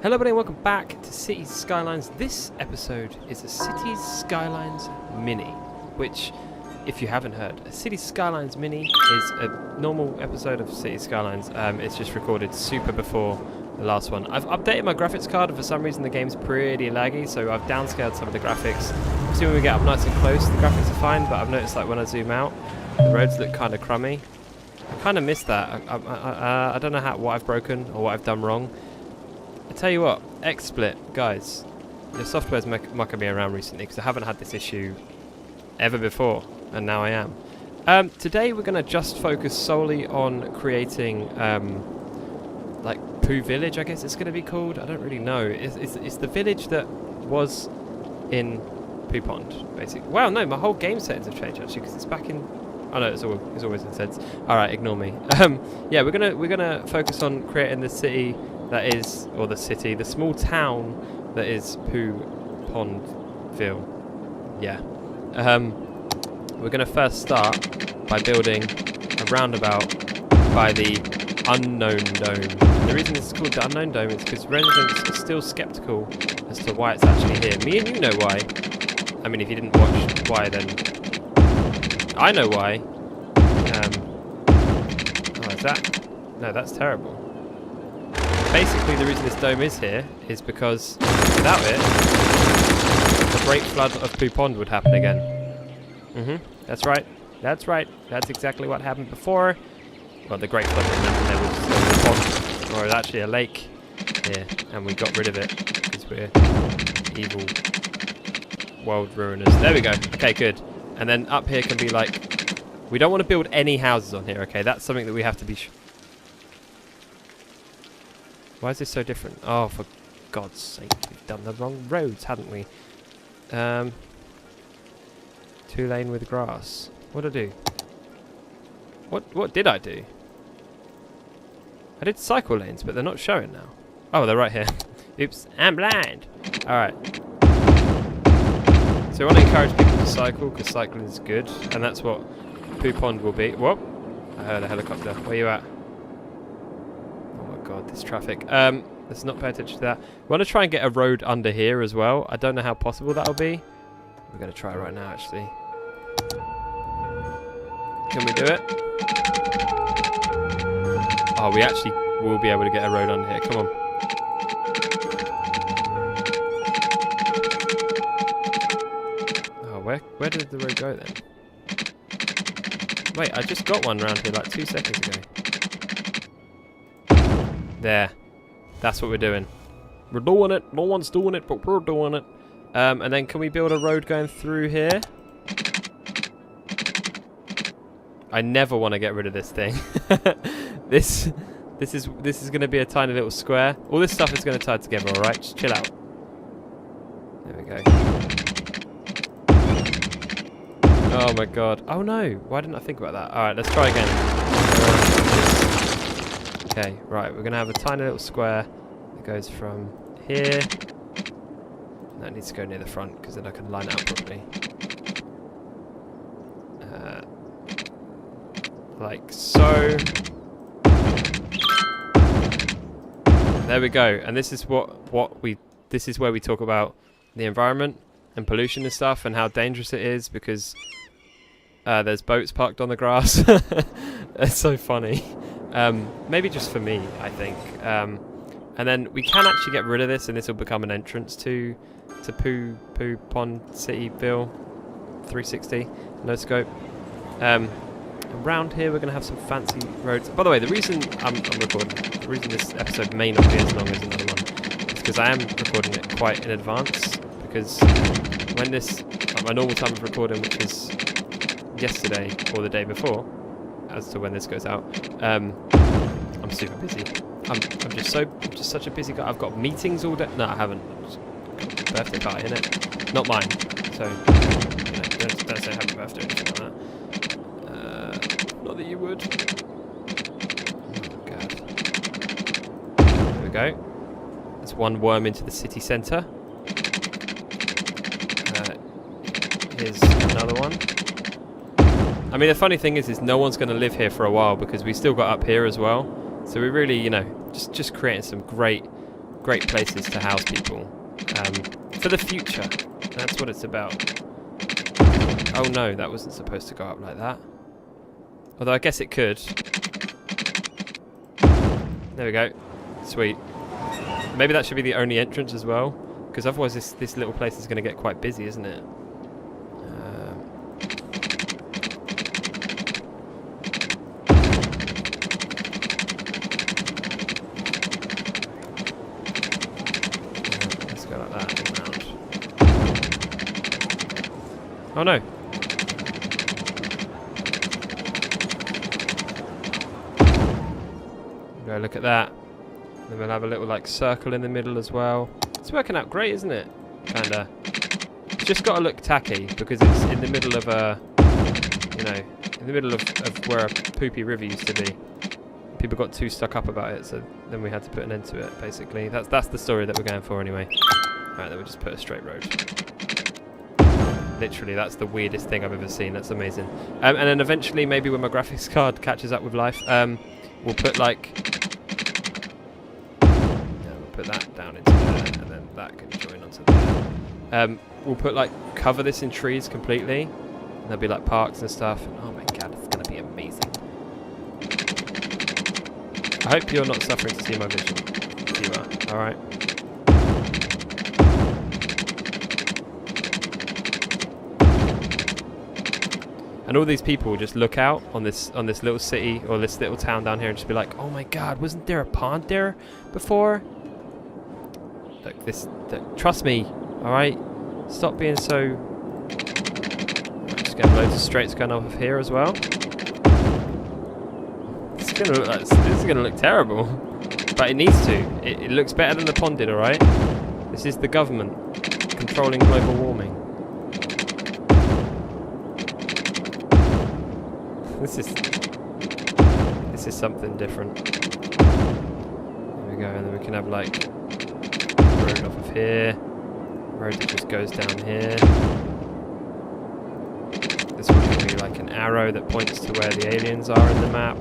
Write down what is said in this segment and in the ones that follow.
Hello everybody and welcome back to Cities Skylines. This episode is a Cities Skylines Mini, which, if you haven't heard, a Cities Skylines Mini is a normal episode of Cities Skylines. It's just recorded super before the last one. I've updated my graphics card and for some reason the game's pretty laggy, so I've downscaled some of the graphics. See, when we get up nice and close, the graphics are fine, but I've noticed like when I zoom out, the roads look kind of crummy. I kind of missed that. I don't know what I've broken or what I've done wrong. I tell you what, XSplit, guys, your software's mucking me around recently because I haven't had this issue ever before, and now I am. Today we're going to just focus solely on creating, like, Poo Village, I guess it's going to be called. I don't really know. It's the village that was in Poo Pond, basically. Wow, no, my whole game settings have changed, actually, because it's back in... Oh, no, it's always in settings. Alright, ignore me. Yeah, we're gonna focus on creating the city... that is, or the city, the small town that is Poo Pondville. Yeah. We're going to first start by building a roundabout by the Unknown Dome. The reason this is called the Unknown Dome is because residents are still skeptical as to why it's actually here. Me and you know why. I mean, if you didn't watch why, then I know why. Oh, is that? No, that's terrible. Basically, the reason this dome is here is because without it, the Great Flood of Poo Pond would happen again. That's right. That's right. That's exactly what happened before. Well, the Great Flood didn't happen. There was a pond, or it was actually a lake here, and we got rid of it because we're evil world ruiners. There we go. Okay, good. And then up here can be like, we don't want to build any houses on here. Okay, that's something that we have to be. Why is this so different? Oh, for God's sake, we've done the wrong roads, hadn't we? 2-lane with grass. What did I do? What did I do? I did cycle lanes, but they're not showing now. Oh, they're right here. Oops, I'm blind. Alright. So I want to encourage people to cycle, because cycling is good, and that's what Poo Pond will be. Whoop! I heard a helicopter. Where you at? God, this traffic. Let's not pay attention to that. We want to try and get a road under here as well. I don't know how possible that'll be. We're going to try right now, actually. Can we do it? Oh, we actually will be able to get a road under here. Come on. Oh, where did the road go then? Wait, I just got one around here like 2 seconds ago. There. That's what we're doing. We're doing it. No one's doing it, but we're doing it. And then can we build a road going through here? I never want to get rid of this thing. This is going to be a tiny little square. All this stuff is going to tie together, alright? Just chill out. There we go. Oh my god. Oh no. Why didn't I think about that? Alright, let's try again. Okay, right, we're going to have a tiny little square that goes from here. That needs to go near the front because then I can line it up properly. Like so. There we go. And this is this is where we talk about the environment and pollution and stuff and how dangerous it is because there's boats parked on the grass. It's so funny. Maybe just for me, I think. And then we can actually get rid of this, and this will become an entrance to Poo Pond Cityville 360 no scope. Around here, we're going to have some fancy roads. By the way, the reason I'm recording, the reason this episode may not be as long as another one, is because I am recording it quite in advance. Because when this, my normal time of recording, which is yesterday or the day before, as to when this goes out, I'm super busy. I'm just such a busy guy. I've got meetings all day. No, I haven't. Birthday party, innit? Not mine. So don't say happy birthday or anything like that. Not that you would. Oh god. There we go. There's one worm into the city centre. Here's another one. I mean, the funny thing is no one's going to live here for a while because we still got up here as well. So we're really, you know, just creating some great great places to house people for the future. That's what it's about. Oh no, that wasn't supposed to go up like that. Although I guess it could. There we go. Sweet. Maybe that should be the only entrance as well, because otherwise this little place is going to get quite busy, isn't it? Let's go like that and round. Oh no. Go look at that. Then we'll have a little like circle in the middle as well. It's working out great, isn't it? Kinda. It's just got to look tacky because it's in the middle of a, you know, in the middle of where a poopy river used to be. People got too stuck up about it, so then we had to put an end to it. Basically, that's the story that we're going for anyway. Right, then we'll just put a straight road. Literally, that's the weirdest thing I've ever seen. That's amazing. And then eventually, maybe when my graphics card catches up with life, we'll put like. Put that down into there, and then that can join onto there. We'll put like cover this in trees completely, and there'll be like parks and stuff. And oh my god, it's gonna be amazing. I hope you're not suffering to see my vision. If you are, all right. And all these people will just look out on this little city or this little town down here and just be like, oh my god, wasn't there a pond there before? Look, trust me, alright? Stop being so... Just getting loads of straights going off of here as well. This is gonna look terrible. But it needs to. It looks better than the pond did, alright? This is the government controlling global warming. This is something different. There we go, and then we can have like road off of here, road that just goes down here. This one will be like an arrow that points to where the aliens are in the map.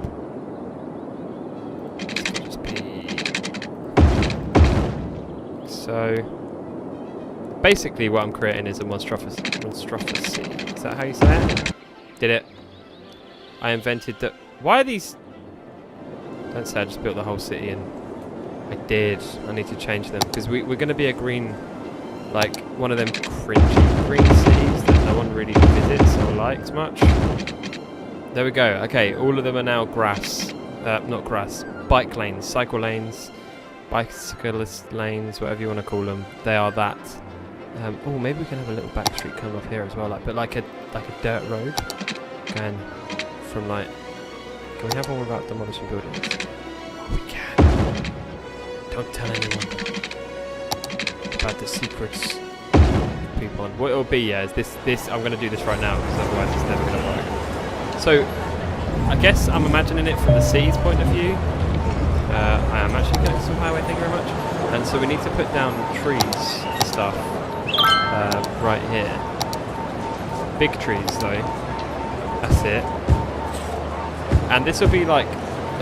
This could just be... So... Basically what I'm creating is a monstrosity. Is that how you say it? Did it. I invented the... Why are these... Don't say I just built the whole city and... I did. I need to change them because we're going to be a green, like one of them cringy green cities that no one really visits or likes much. There we go. Okay, all of them are now grass. Not grass. Bike lanes, cycle lanes, bicyclist lanes, whatever you want to call them. They are that. Oh, maybe we can have a little back street come up here as well, but like a dirt road going from like. Can we have one without demolishing buildings? We can. Don't tell anyone about the secrets. People. What it'll be, yeah, is this. I'm going to do this right now because otherwise it's never going to work. So, I guess I'm imagining it from the city's point of view. I am actually connected to some highway. Thank you very much. And so we need to put down trees and stuff right here. Big trees, though. That's it. And this will be like.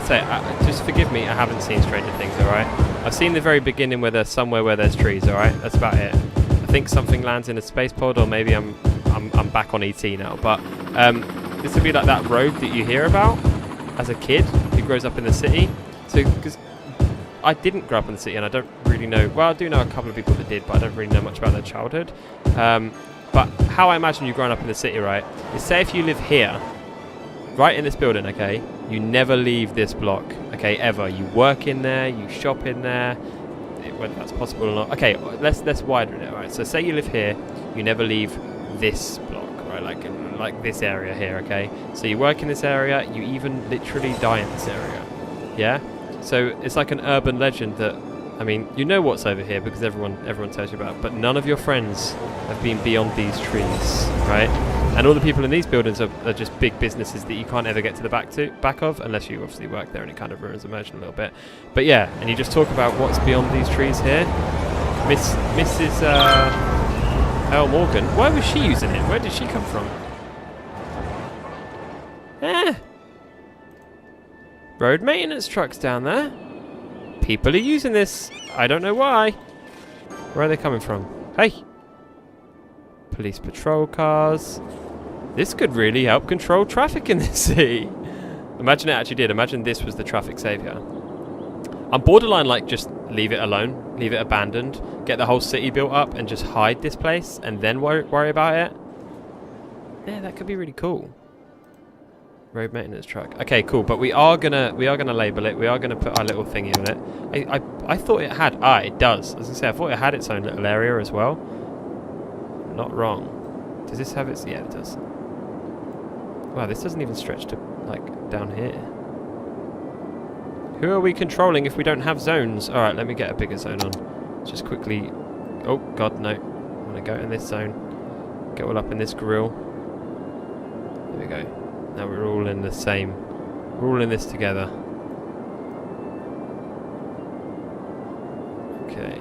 Say, just forgive me, I haven't seen Stranger Things, alright? I've seen the very beginning where there's somewhere where there's trees, alright? That's about it. I think something lands in a space pod, or maybe I'm back on ET now. But this would be like that road that you hear about as a kid who grows up in the city. So, because I didn't grow up in the city, and I don't really know. Well, I do know a couple of people that did, but I don't really know much about their childhood. But how I imagine you growing up in the city, right? Is say if you live here, right in this building, okay? You never leave this block, okay, ever. You work in there, you shop in there, whether that's possible or not. Okay, let's widen it, right? So say you live here, you never leave this block, right? Like this area here, okay? So you work in this area, you even literally die in this area, yeah? So it's like an urban legend that, I mean, you know what's over here because everyone tells you about it, but none of your friends have been beyond these trees, right? And all the people in these buildings are just big businesses that you can't ever get to the back of unless you obviously work there, and it kind of ruins immersion a little bit. But yeah, and you just talk about what's beyond these trees here. Mrs. Earl Morgan, why was she using it? Where did she come from? Road maintenance trucks down there. People are using this. I don't know why. Where are they coming from? Hey! Police patrol cars. This could really help control traffic in this city. Imagine it actually did. Imagine this was the traffic savior. I'm borderline like just leave it alone. Leave it abandoned. Get the whole city built up and just hide this place and then worry about it. Yeah, that could be really cool. Road maintenance truck. Okay, cool. But we are gonna label it. We are gonna put our little thingy on it. I thought it had. It does. As I say, I thought it had its own little area as well. Not wrong. Does this have its? Yeah, it does. Wow, this doesn't even stretch to like down here. Who are we controlling if we don't have zones? All right, let me get a bigger zone on. Just quickly. Oh God, no. I want to go in this zone. Get all up in this grill. There we go. Now we're all in the same. We're all in this together. Okay.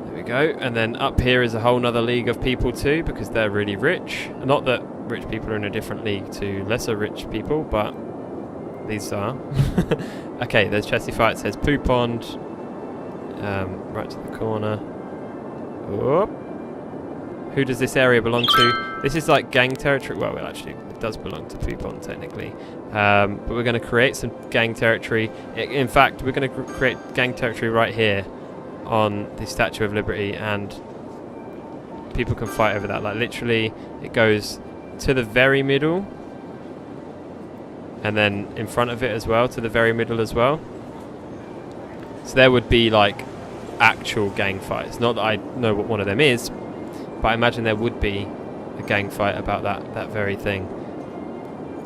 There we go. And then up here is a whole nother league of people too, because they're really rich. Not that rich people are in a different league to lesser rich people, but these are. Okay, there's Chessie Fire. It says Poo Pond. Right to the corner. Whoop. Who does this area belong to? This is like gang territory. Well, actually, it does belong to Poo Pond technically. But we're going to create some gang territory. In fact, we're going to create gang territory right here on the Statue of Liberty, and people can fight over that. Like literally, it goes to the very middle, and then in front of it as well, to the very middle as well. So there would be like actual gang fights. Not that I know what one of them is, but I imagine there would be a gang fight about that very thing.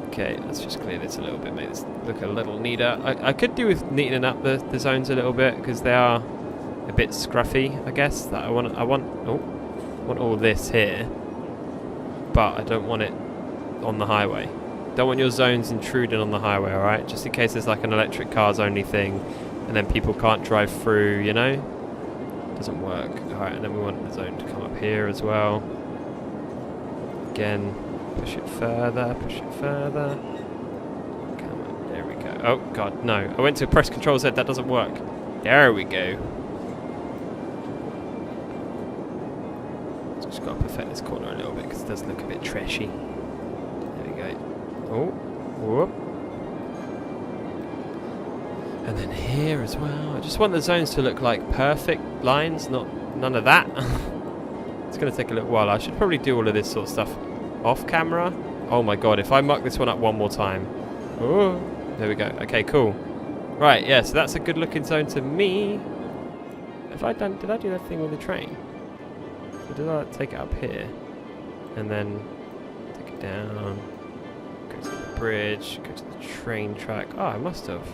Okay, let's just clear this a little bit, make this look a little neater. I could do with neatening up the zones a little bit, because they are a bit scruffy, I guess. That I want all this here, but I don't want it on the highway. Don't want your zones intruding on the highway, alright? Just in case there's like an electric cars only thing, and then people can't drive through, you know? Doesn't work. Alright, and then we want the zone to come up here as well. Again, push it further, push it further. Come on, there we go. Oh God, no. I went to press Control Z, that doesn't work. There we go. Just got to perfect this corner a little bit because it does look a bit trashy. There we go. Oh, whoop. And then here as well. I just want the zones to look like perfect lines, none of that. It's going to take a little while. I should probably do all of this sort of stuff off camera. Oh my God, if I muck this one up one more time. Oh, there we go. Okay, cool. Right, yeah, so that's a good looking zone to me. Did I do that thing with the train? Or did I take it up here? And then take it down. Go to the bridge, go to the train track. Oh, I must have.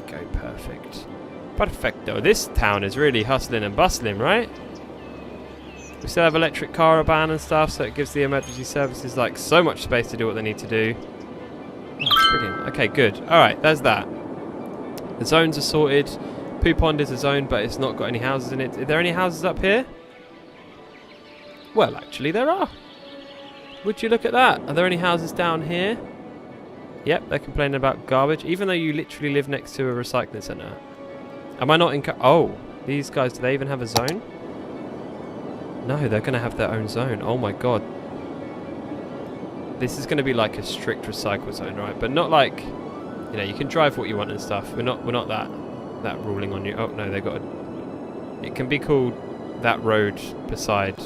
Go, perfect. Perfecto. This town is really hustling and bustling, right? We still have electric caravan and stuff, so it gives the emergency services like so much space to do what they need to do. Oh, that's brilliant. Okay, good. Alright, there's that. The zones are sorted. Poo Pond is a zone, but it's not got any houses in it. Are there any houses up here? Well, actually there are. Would you look at that? Are there any houses down here? Yep, they're complaining about garbage, even though you literally live next to a recycling centre. Am I not in... Oh, these guys, do they even have a zone? No, they're going to have their own zone. Oh my God. This is going to be like a strict recycle zone, right? But not like, you know, you can drive what you want and stuff. We're not that ruling on you. Oh, no, they got a... It can be called that road beside...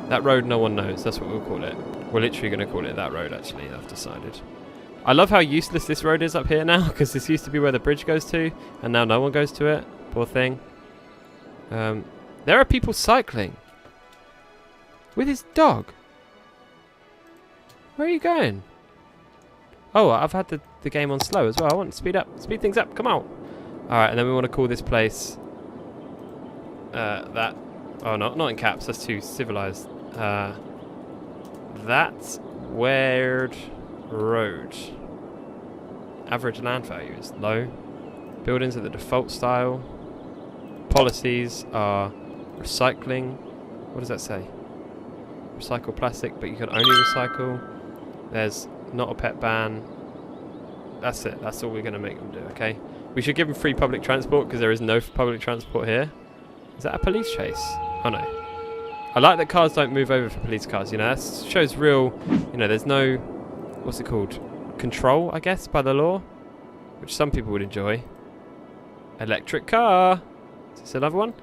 That road no one knows. That's what we'll call it. We're literally going to call it that road, actually. I've decided. I love how useless this road is up here now, because this used to be where the bridge goes to, and now no one goes to it. Poor thing. There are people cycling. With his dog. Where are you going? Oh, I've had the game on slow as well. I want to speed things up. Come on. Alright, and then we want to call this place... that... Oh, not in caps. That's too civilized. That's weird... Road. Average land value is low. Buildings are the default style. Policies are recycling. What does that say? Recycle plastic, but you can only recycle. There's Not a pet ban. That's it. That's all we're going to make them do, okay? We should give them free public transport because there is no public transport here. Is that a police chase? Oh no. I like that cars don't move over for police cars, you know, that shows real, you know, there's no, what's it called, control, I guess, by the law, which some people would enjoy. Electric car. Is this another one?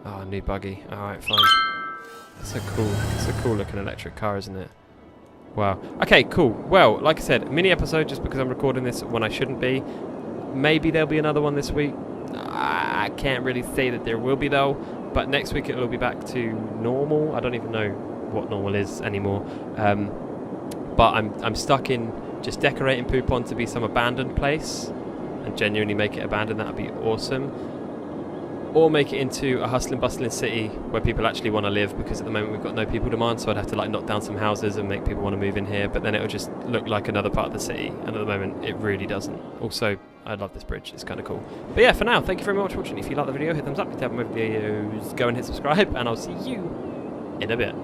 Oh, new buggy. Alright, fine. That's a cool looking electric car, isn't it? Wow. Okay, cool. Well, like I said, mini episode just because I'm recording this when I shouldn't be. Maybe there'll be another one this week. I can't really say that there will be though, but next week it will be back to normal. I don't even know what normal is anymore. But I'm stuck in just decorating POOTOWN to be some abandoned place and genuinely make it abandoned. That would be awesome. Or make it into a hustling bustling city where people actually want to live, because at the moment we've got no people demand, so I'd have to like knock down some houses and make people want to move in here, but then it would just look like another part of the city, and at the moment it really doesn't. Also, I love this bridge, it's kind of cool. But yeah, for now, thank you very much for watching. If you like the video, hit thumbs up. If you haven't made videos, go and hit subscribe, and I'll see you in a bit.